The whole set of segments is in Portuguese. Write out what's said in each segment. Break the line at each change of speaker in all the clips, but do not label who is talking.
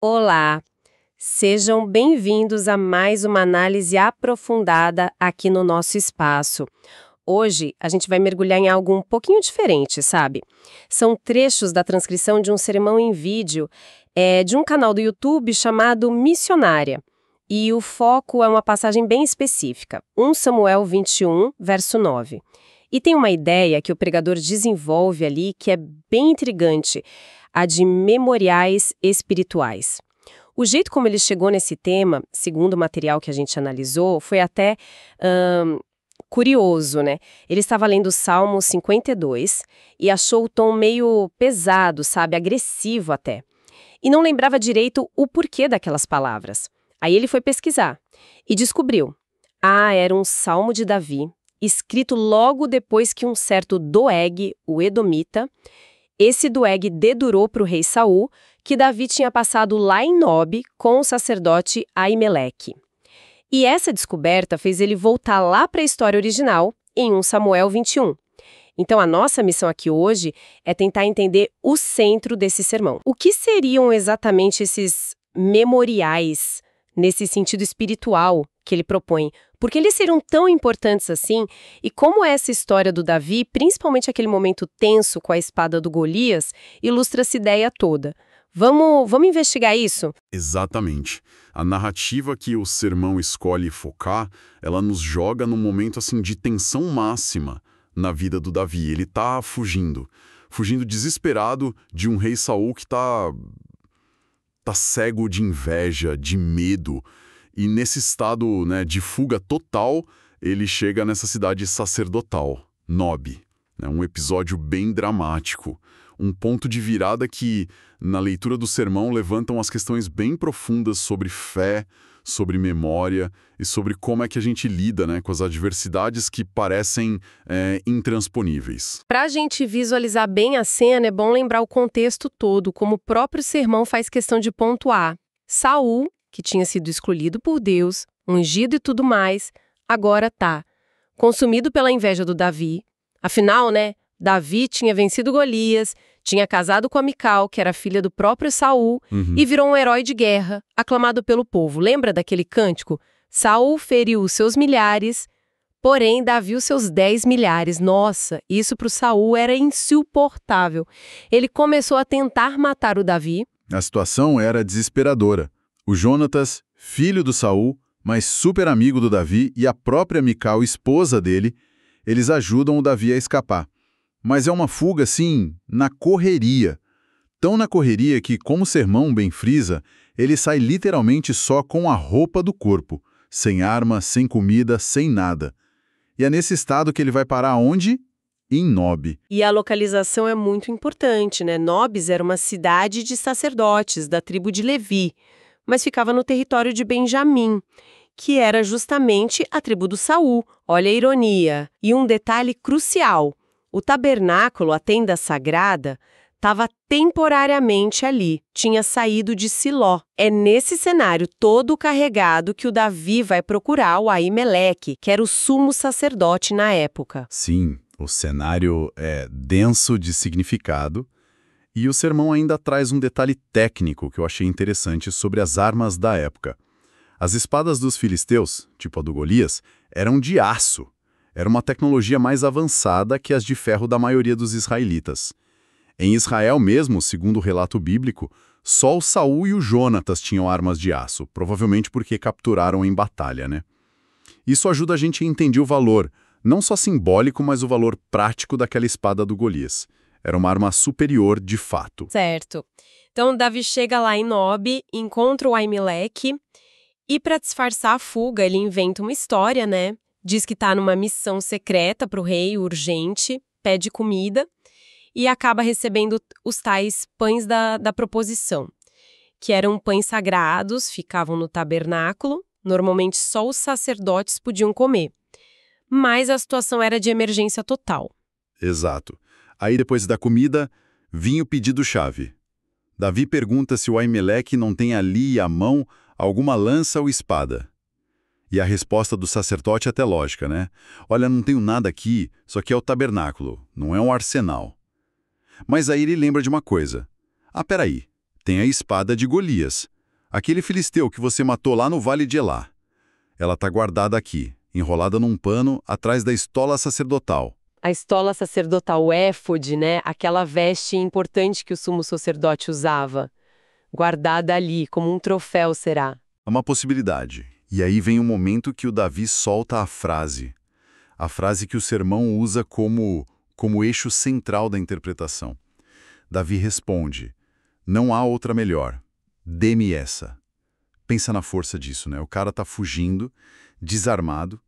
Olá, sejam bem-vindos a mais uma análise aprofundada aqui no nosso espaço. Hoje a gente vai mergulhar em algo um pouquinho diferente, sabe? São trechos da transcrição de um sermão em vídeo de um canal do YouTube chamado Missionária. E o foco é uma passagem bem específica, 1 Samuel 21, verso 9. E tem uma ideia que o pregador desenvolve ali que é bem intrigante, a de memoriais espirituais. O jeito como ele chegou nesse tema, segundo o material que a gente analisou, foi até curioso, né? Ele estava lendo o Salmo 52 e achou o tom meio pesado, sabe? Agressivo até. E não lembrava direito o porquê daquelas palavras. Aí ele foi pesquisar e descobriu. Era um Salmo de Davi, escrito logo depois que um certo Doeg, o Edomita, esse Doeg dedurou para o rei Saul que Davi tinha passado lá em Nob com o sacerdote Aimeleque. E essa descoberta fez ele voltar lá para a história original, em 1 Samuel 21. Então a nossa missão aqui hoje é tentar entender o centro desse sermão. O que seriam exatamente esses memoriais, nesse sentido espiritual que ele propõe? Por que eles seriam tão importantes assim? E como essa história do Davi, principalmente aquele momento tenso com a espada do Golias, ilustra essa ideia toda? Vamos investigar isso?
Exatamente. A narrativa que o sermão escolhe focar, ela nos joga num momento assim de tensão máxima na vida do Davi. Ele tá fugindo desesperado de um rei Saul que tá cego de inveja, de medo. E nesse estado, né, de fuga total, ele chega nessa cidade sacerdotal, Nob. Um episódio bem dramático. Um ponto de virada que, na leitura do sermão, levantam as questões bem profundas sobre fé, sobre memória e sobre como é que a gente lida, né, com as adversidades que parecem intransponíveis.
Para a gente visualizar bem a cena, é bom lembrar o contexto todo, como o próprio sermão faz questão de pontuar. Saul, que tinha sido escolhido por Deus, ungido e tudo mais, agora tá consumido pela inveja do Davi. Afinal, né, Davi tinha vencido Golias, tinha casado com a Mical, que era filha do próprio Saul, e virou um herói de guerra, aclamado pelo povo. Lembra daquele cântico? Saul feriu os seus milhares, porém Davi os seus 10 milhares. Nossa, isso para o Saul era insuportável. Ele começou a tentar matar o Davi.
A situação era desesperadora. O Jonatas, filho do Saul, mas super amigo do Davi, e a própria Mical, esposa dele, eles ajudam o Davi a escapar. Mas é uma fuga, assim, na correria. Tão na correria que, como o sermão bem frisa, ele sai literalmente só com a roupa do corpo, sem arma, sem comida, sem nada. E é nesse estado que ele vai parar onde? Em Nob.
E a localização é muito importante, né? Nobis era uma cidade de sacerdotes da tribo de Levi, mas ficava no território de Benjamim, que era justamente a tribo do Saul. Olha a ironia. E um detalhe crucial: o tabernáculo, a tenda sagrada, estava temporariamente ali, tinha saído de Siló. É nesse cenário todo carregado que o Davi vai procurar o Aimeleque, que era o sumo sacerdote na época.
Sim, o cenário é denso de significado. E o sermão ainda traz um detalhe técnico que eu achei interessante sobre as armas da época. As espadas dos filisteus, tipo a do Golias, eram de aço. Era uma tecnologia mais avançada que as de ferro da maioria dos israelitas. Em Israel mesmo, segundo o relato bíblico, só o Saul e o Jonatas tinham armas de aço, provavelmente porque capturaram em batalha, né? Isso ajuda a gente a entender o valor, não só simbólico, mas o valor prático daquela espada do Golias. Era uma arma superior de fato.
Certo. Então, Davi chega lá em Nob, encontra o Aimeleque e, para disfarçar a fuga, ele inventa uma história, né? Diz que está numa missão secreta para o rei, urgente, pede comida e acaba recebendo os tais pães da proposição, que eram pães sagrados, ficavam no tabernáculo, normalmente só os sacerdotes podiam comer. Mas a situação era de emergência total.
Exato. Aí, depois da comida, vinha o pedido-chave. Davi pergunta se o Aimeleque não tem ali à mão alguma lança ou espada. E a resposta do sacerdote é até lógica, né? Olha, não tenho nada aqui, isso aqui é o tabernáculo, não é um arsenal. Mas aí ele lembra de uma coisa. Peraí, tem a espada de Golias, aquele filisteu que você matou lá no Vale de Elá. Ela está guardada aqui, enrolada num pano atrás da estola sacerdotal.
A estola sacerdotal, o éfode, né? Aquela veste importante que o sumo sacerdote usava. Guardada ali, como um troféu, será?
É uma possibilidade. E aí vem o momento que o Davi solta a frase que o sermão usa como eixo central da interpretação. Davi responde: não há outra melhor, dê-me essa. Pensa na força disso, né? O cara tá fugindo, desarmado,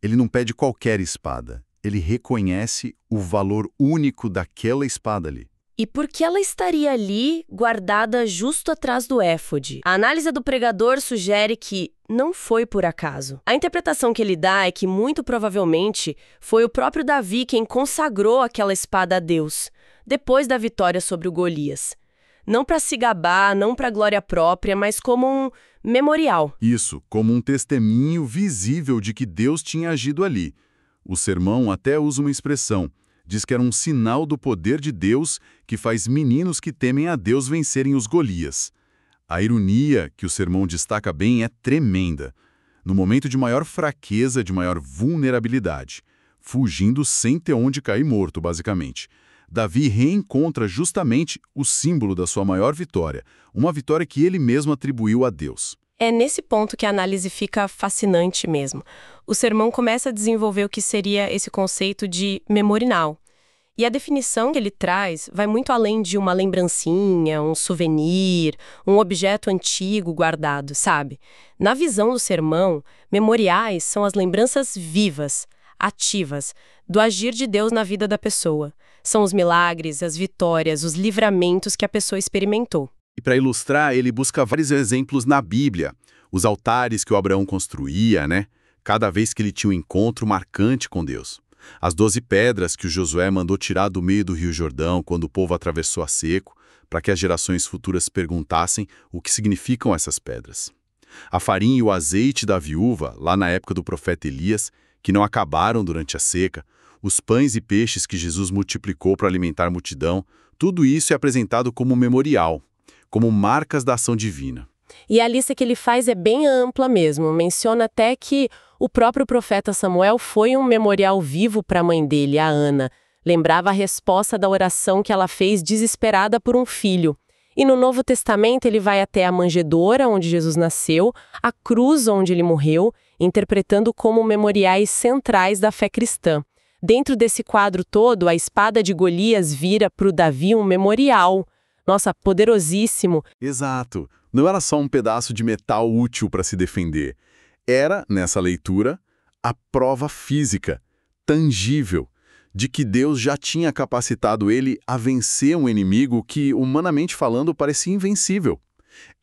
ele não pede qualquer espada, ele reconhece o valor único daquela espada ali.
E por que ela estaria ali, guardada justo atrás do éfode? A análise do pregador sugere que não foi por acaso. A interpretação que ele dá é que, muito provavelmente, foi o próprio Davi quem consagrou aquela espada a Deus, depois da vitória sobre o Golias. Não para se gabar, não para glória própria, mas como um memorial.
Isso, como um testemunho visível de que Deus tinha agido ali. O sermão até usa uma expressão. Diz que era um sinal do poder de Deus que faz meninos que temem a Deus vencerem os Golias. A ironia que o sermão destaca bem é tremenda. No momento de maior fraqueza, de maior vulnerabilidade, fugindo sem ter onde cair morto, basicamente, Davi reencontra justamente o símbolo da sua maior vitória, uma vitória que ele mesmo atribuiu a Deus.
É nesse ponto que a análise fica fascinante mesmo. O sermão começa a desenvolver o que seria esse conceito de memorial. E a definição que ele traz vai muito além de uma lembrancinha, um souvenir, um objeto antigo guardado, sabe? Na visão do sermão, memoriais são as lembranças vivas, ativas, do agir de Deus na vida da pessoa. São os milagres, as vitórias, os livramentos que a pessoa experimentou.
E para ilustrar, ele busca vários exemplos na Bíblia. Os altares que o Abraão construía, né? Cada vez que ele tinha um encontro marcante com Deus. As 12 pedras que o Josué mandou tirar do meio do Rio Jordão quando o povo atravessou a seco, para que as gerações futuras perguntassem o que significam essas pedras. A farinha e o azeite da viúva, lá na época do profeta Elias, que não acabaram durante a seca, os pães e peixes que Jesus multiplicou para alimentar a multidão, tudo isso é apresentado como memorial, como marcas da ação divina.
E a lista que ele faz é bem ampla mesmo. Menciona até que o próprio profeta Samuel foi um memorial vivo para a mãe dele, a Ana. Lembrava a resposta da oração que ela fez desesperada por um filho. E no Novo Testamento ele vai até a manjedoura, onde Jesus nasceu, a cruz onde ele morreu, interpretando como memoriais centrais da fé cristã. Dentro desse quadro todo, a espada de Golias vira para o Davi um memorial. Nossa, poderosíssimo.
Exato. Não era só um pedaço de metal útil para se defender. Era, nessa leitura, a prova física, tangível, de que Deus já tinha capacitado ele a vencer um inimigo que, humanamente falando, parecia invencível.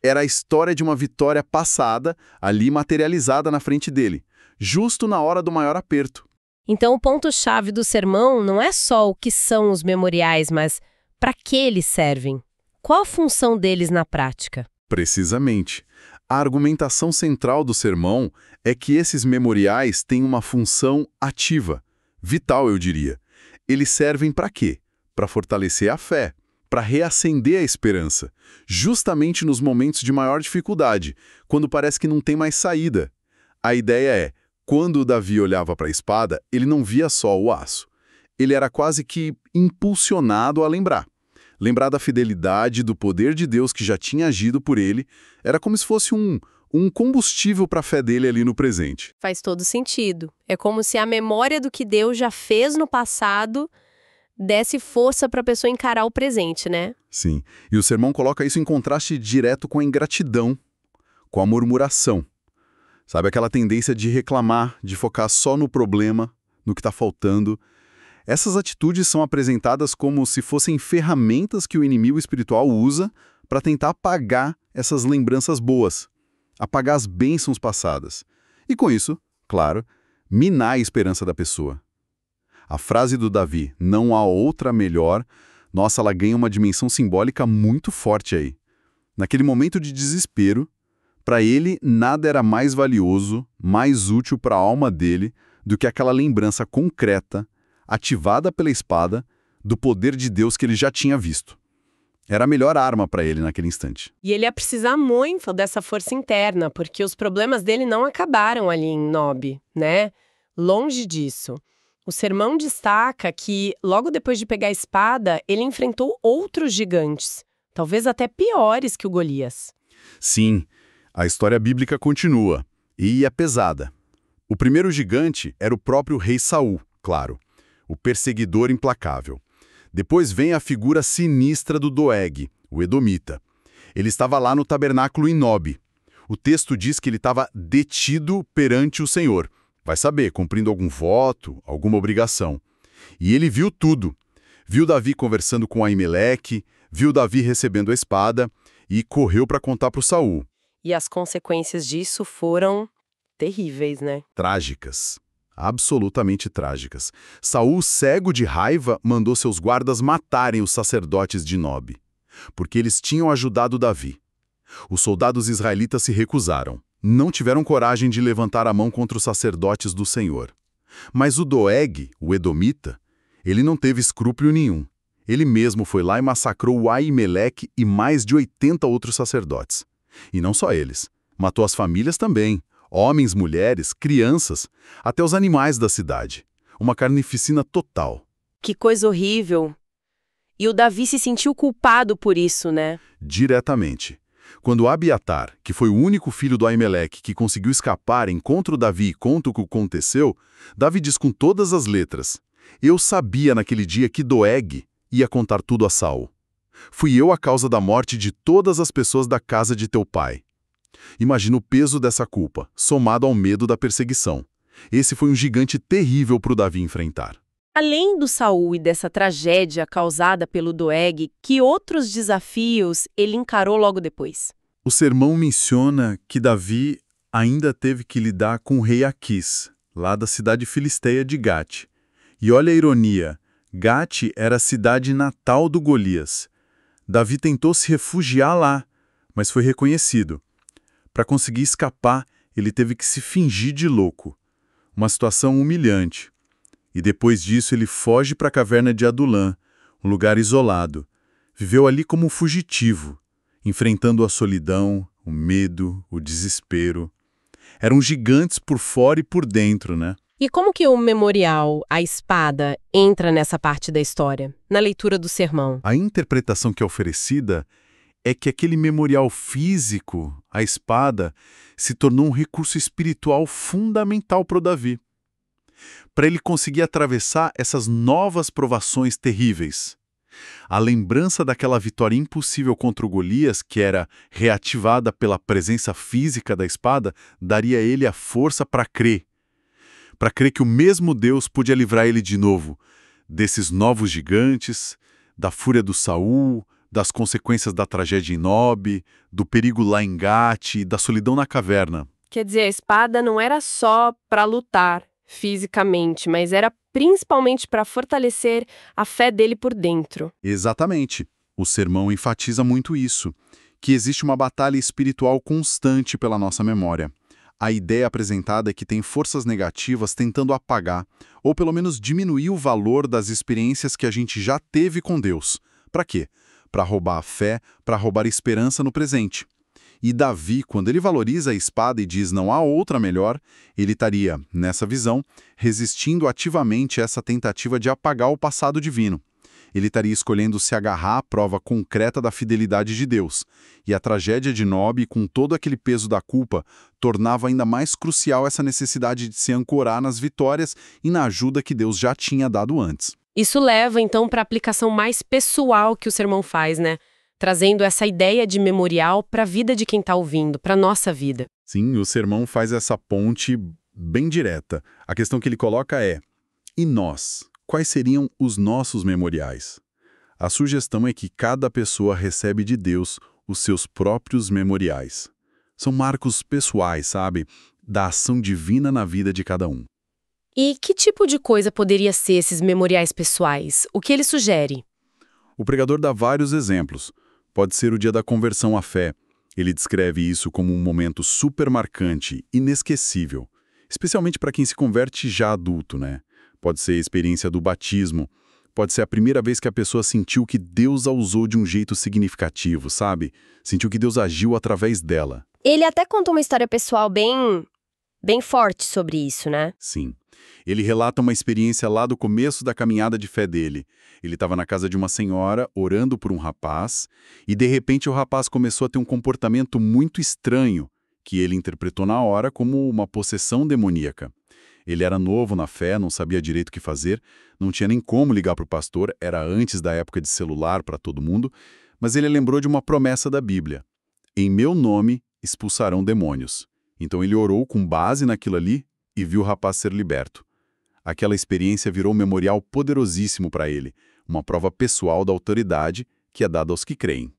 Era a história de uma vitória passada, ali materializada na frente dele, justo na hora do maior aperto.
Então o ponto-chave do sermão não é só o que são os memoriais, mas para que eles servem? Qual a função deles na prática?
Precisamente. A argumentação central do sermão é que esses memoriais têm uma função ativa, vital, eu diria. Eles servem para quê? Para fortalecer a fé, para reacender a esperança, justamente nos momentos de maior dificuldade, quando parece que não tem mais saída. A ideia é, quando o Davi olhava para a espada, ele não via só o aço. Ele era quase que impulsionado a lembrar. Lembrar da fidelidade, do poder de Deus que já tinha agido por ele, era como se fosse um combustível para a fé dele ali no presente.
Faz todo sentido. É como se a memória do que Deus já fez no passado desse força para a pessoa encarar o presente, né?
Sim. E o sermão coloca isso em contraste direto com a ingratidão, com a murmuração. Sabe, aquela tendência de reclamar, de focar só no problema, no que está faltando. Essas atitudes são apresentadas como se fossem ferramentas que o inimigo espiritual usa para tentar apagar essas lembranças boas, apagar as bênçãos passadas. E com isso, claro, minar a esperança da pessoa. A frase do Davi, não há outra melhor, nossa, ela ganha uma dimensão simbólica muito forte aí. Naquele momento de desespero, para ele nada era mais valioso, mais útil para a alma dele do que aquela lembrança concreta, ativada pela espada, do poder de Deus que ele já tinha visto. Era a melhor arma para ele naquele instante.
E ele ia precisar muito dessa força interna, porque os problemas dele não acabaram ali em Nob, né? Longe disso. O sermão destaca que, logo depois de pegar a espada, ele enfrentou outros gigantes, talvez até piores que o Golias.
Sim, a história bíblica continua, e é pesada. O primeiro gigante era o próprio rei Saul, claro, o perseguidor implacável. Depois vem a figura sinistra do Doeg, o Edomita. Ele estava lá no tabernáculo em Nob. O texto diz que ele estava detido perante o Senhor. Vai saber, cumprindo algum voto, alguma obrigação. E ele viu tudo. Viu Davi conversando com Aimeleque, viu Davi recebendo a espada e correu para contar para o Saul.
E as consequências disso foram terríveis, né?
Trágicas. Absolutamente trágicas. Saul, cego de raiva, mandou seus guardas matarem os sacerdotes de Nob, porque eles tinham ajudado Davi. Os soldados israelitas se recusaram. Não tiveram coragem de levantar a mão contra os sacerdotes do Senhor. Mas o Doeg, o Edomita, ele não teve escrúpulo nenhum. Ele mesmo foi lá e massacrou o Aimeleque e mais de 80 outros sacerdotes. E não só eles. Matou as famílias também. Homens, mulheres, crianças, até os animais da cidade. Uma carnificina total.
Que coisa horrível. E o Davi se sentiu culpado por isso, né?
Diretamente. Quando Abiatar, que foi o único filho do Aimeleque que conseguiu escapar, encontra o Davi e conta o que aconteceu, Davi diz com todas as letras: "Eu sabia naquele dia que Doeg ia contar tudo a Saul. Fui eu a causa da morte de todas as pessoas da casa de teu pai." Imagina o peso dessa culpa, somado ao medo da perseguição. Esse foi um gigante terrível para o Davi enfrentar.
Além do Saul e dessa tragédia causada pelo Doeg, que outros desafios ele encarou logo depois?
O sermão menciona que Davi ainda teve que lidar com o rei Aquis, lá da cidade filisteia de Gate. E olha a ironia, Gate era a cidade natal do Golias. Davi tentou se refugiar lá, mas foi reconhecido. Para conseguir escapar, ele teve que se fingir de louco. Uma situação humilhante. E depois disso ele foge para a caverna de Adulã, um lugar isolado. Viveu ali como um fugitivo, enfrentando a solidão, o medo, o desespero. Eram gigantes por fora e por dentro, né?
E como que o memorial, a espada, entra nessa parte da história, na leitura do sermão?
A interpretação que é oferecida é que aquele memorial físico, a espada, se tornou um recurso espiritual fundamental para o Davi. Para ele conseguir atravessar essas novas provações terríveis. A lembrança daquela vitória impossível contra o Golias, que era reativada pela presença física da espada, daria a ele a força para crer. Para crer que o mesmo Deus podia livrar ele de novo desses novos gigantes, da fúria do Saul, das consequências da tragédia em Nob, do perigo lá em Gate, da solidão na caverna.
Quer dizer, a espada não era só para lutar fisicamente, mas era principalmente para fortalecer a fé dele por dentro.
Exatamente. O sermão enfatiza muito isso, que existe uma batalha espiritual constante pela nossa memória. A ideia apresentada é que tem forças negativas tentando apagar, ou pelo menos diminuir o valor das experiências que a gente já teve com Deus. Para quê? Para roubar a fé, para roubar a esperança no presente. E Davi, quando ele valoriza a espada e diz não há outra melhor, ele estaria, nessa visão, resistindo ativamente a essa tentativa de apagar o passado divino. Ele estaria escolhendo se agarrar à prova concreta da fidelidade de Deus. E a tragédia de Nob, com todo aquele peso da culpa, tornava ainda mais crucial essa necessidade de se ancorar nas vitórias e na ajuda que Deus já tinha dado antes.
Isso leva, então, para a aplicação mais pessoal que o sermão faz, né? Trazendo essa ideia de memorial para a vida de quem está ouvindo, para a nossa vida.
Sim, o sermão faz essa ponte bem direta. A questão que ele coloca é: e nós? Quais seriam os nossos memoriais? A sugestão é que cada pessoa recebe de Deus os seus próprios memoriais. São marcos pessoais, sabe? Da ação divina na vida de cada um.
E que tipo de coisa poderia ser esses memoriais pessoais? O que ele sugere?
O pregador dá vários exemplos. Pode ser o dia da conversão à fé. Ele descreve isso como um momento super marcante, inesquecível. Especialmente para quem se converte já adulto, né? Pode ser a experiência do batismo, Pode ser a primeira vez que a pessoa sentiu que Deus a usou de um jeito significativo, sabe? Sentiu que Deus agiu através dela.
Ele até conta uma história pessoal bem forte sobre isso, né?
Sim. Ele relata uma experiência lá do começo da caminhada de fé dele. Ele estava na casa de uma senhora, orando por um rapaz, e de repente o rapaz começou a ter um comportamento muito estranho, que ele interpretou na hora como uma possessão demoníaca. Ele era novo na fé, não sabia direito o que fazer, não tinha nem como ligar para o pastor, era antes da época de celular para todo mundo, mas ele lembrou de uma promessa da Bíblia. Em meu nome expulsarão demônios. Então ele orou com base naquilo ali e viu o rapaz ser liberto. Aquela experiência virou um memorial poderosíssimo para ele, uma prova pessoal da autoridade que é dada aos que creem.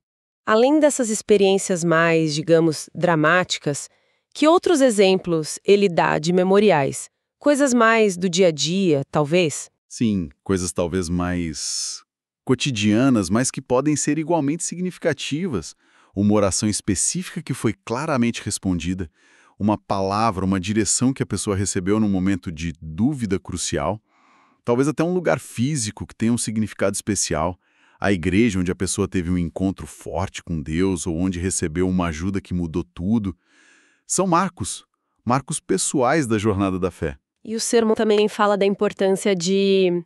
Além dessas experiências mais, digamos, dramáticas, que outros exemplos ele dá de memoriais? Coisas mais do dia a dia, talvez?
Sim, coisas talvez mais cotidianas, mas que podem ser igualmente significativas. Uma oração específica que foi claramente respondida, uma palavra, uma direção que a pessoa recebeu num momento de dúvida crucial, talvez até um lugar físico que tenha um significado especial, a igreja onde a pessoa teve um encontro forte com Deus ou onde recebeu uma ajuda que mudou tudo. São marcos pessoais da jornada da fé.
E o sermão também fala da importância de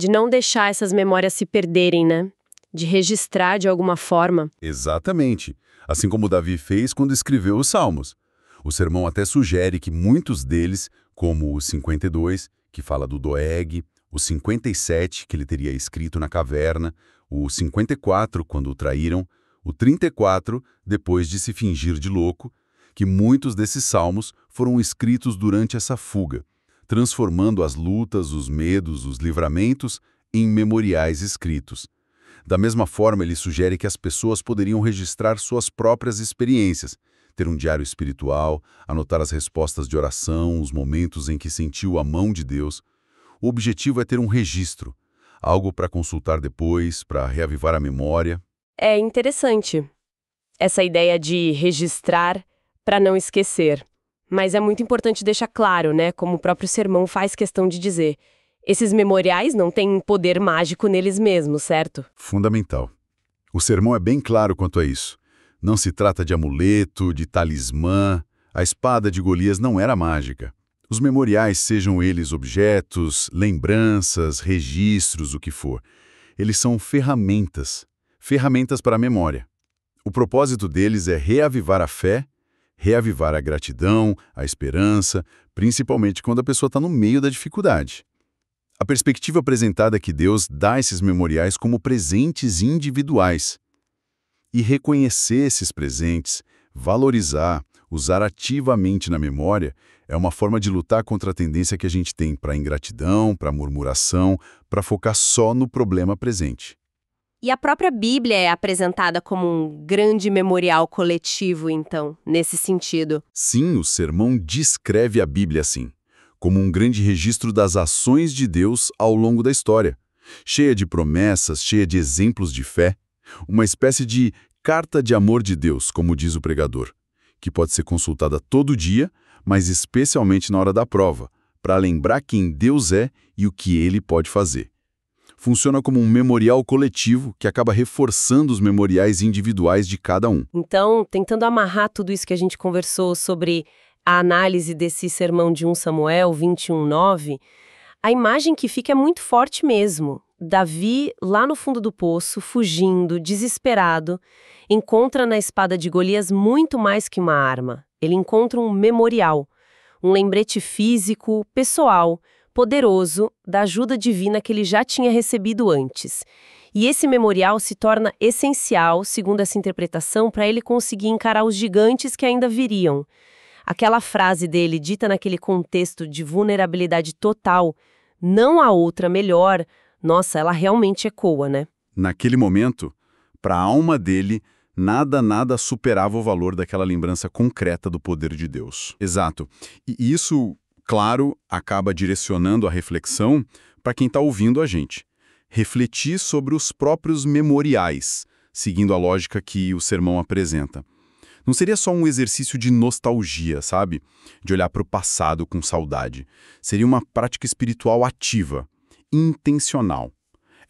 não deixar essas memórias se perderem, né? De registrar de alguma forma.
Exatamente. Assim como Davi fez quando escreveu os Salmos. O sermão até sugere que muitos deles, como o 52, que fala do Doeg, o 57, que ele teria escrito na caverna, o 54, quando o traíram, o 34, depois de se fingir de louco, que muitos desses salmos foram escritos durante essa fuga, transformando as lutas, os medos, os livramentos em memoriais escritos. Da mesma forma, ele sugere que as pessoas poderiam registrar suas próprias experiências, ter um diário espiritual, anotar as respostas de oração, os momentos em que sentiu a mão de Deus. O objetivo é ter um registro, algo para consultar depois, para reavivar a memória.
É interessante essa ideia de registrar para não esquecer. Mas é muito importante deixar claro, né, como o próprio sermão faz questão de dizer. Esses memoriais não têm poder mágico neles mesmos, certo?
Fundamental. O sermão é bem claro quanto a isso. Não se trata de amuleto, de talismã. A espada de Golias não era mágica. Os memoriais, sejam eles objetos, lembranças, registros, o que for, eles são ferramentas para a memória. O propósito deles é reavivar a fé, reavivar a gratidão, a esperança, principalmente quando a pessoa está no meio da dificuldade. A perspectiva apresentada é que Deus dá esses memoriais como presentes individuais. E reconhecer esses presentes, valorizar, usar ativamente na memória, é uma forma de lutar contra a tendência que a gente tem para a ingratidão, para a murmuração, para focar só no problema presente.
E a própria Bíblia é apresentada como um grande memorial coletivo, então, nesse sentido.
Sim, o sermão descreve a Bíblia assim, como um grande registro das ações de Deus ao longo da história, cheia de promessas, cheia de exemplos de fé, uma espécie de carta de amor de Deus, como diz o pregador, que pode ser consultada todo dia, mas especialmente na hora da prova, para lembrar quem Deus é e o que Ele pode fazer. Funciona como um memorial coletivo que acaba reforçando os memoriais individuais de cada um.
Então, tentando amarrar tudo isso que a gente conversou sobre a análise desse sermão de 1 Samuel 21:9, a imagem que fica é muito forte mesmo. Davi, lá no fundo do poço, fugindo, desesperado, encontra na espada de Golias muito mais que uma arma. Ele encontra um memorial, um lembrete físico, pessoal, poderoso, da ajuda divina que ele já tinha recebido antes. E esse memorial se torna essencial, segundo essa interpretação, para ele conseguir encarar os gigantes que ainda viriam. Aquela frase dele, dita naquele contexto de vulnerabilidade total, não há outra melhor, nossa, ela realmente ecoa, né?
Naquele momento, para a alma dele, nada superava o valor daquela lembrança concreta do poder de Deus. Exato. E isso, claro, acaba direcionando a reflexão para quem está ouvindo a gente. Refletir sobre os próprios memoriais, seguindo a lógica que o sermão apresenta. Não seria só um exercício de nostalgia, sabe? De olhar para o passado com saudade. Seria uma prática espiritual ativa, intencional.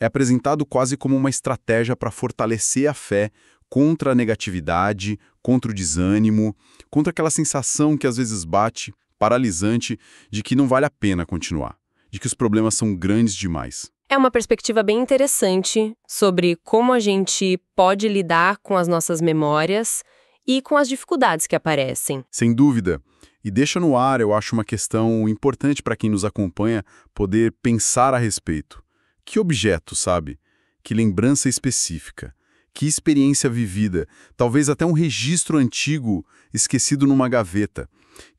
é apresentado quase como uma estratégia para fortalecer a fé contra a negatividade, contra o desânimo, contra aquela sensação que às vezes bate, paralisante, de que não vale a pena continuar, de que os problemas são grandes demais.
É uma perspectiva bem interessante sobre como a gente pode lidar com as nossas memórias e com as dificuldades que aparecem.
Sem dúvida. E deixa no ar, eu acho, uma questão importante para quem nos acompanha poder pensar a respeito. Que objeto, sabe? Que lembrança específica? Que experiência vivida? Talvez até um registro antigo esquecido numa gaveta.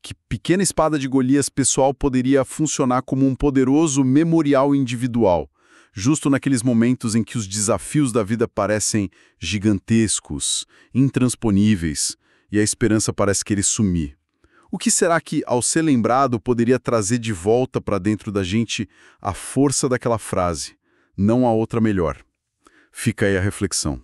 Que pequena espada de Golias pessoal poderia funcionar como um poderoso memorial individual, justo naqueles momentos em que os desafios da vida parecem gigantescos, intransponíveis, e a esperança parece querer sumir. O que será que, ao ser lembrado, poderia trazer de volta para dentro da gente a força daquela frase? Não há outra melhor. Fica aí a reflexão.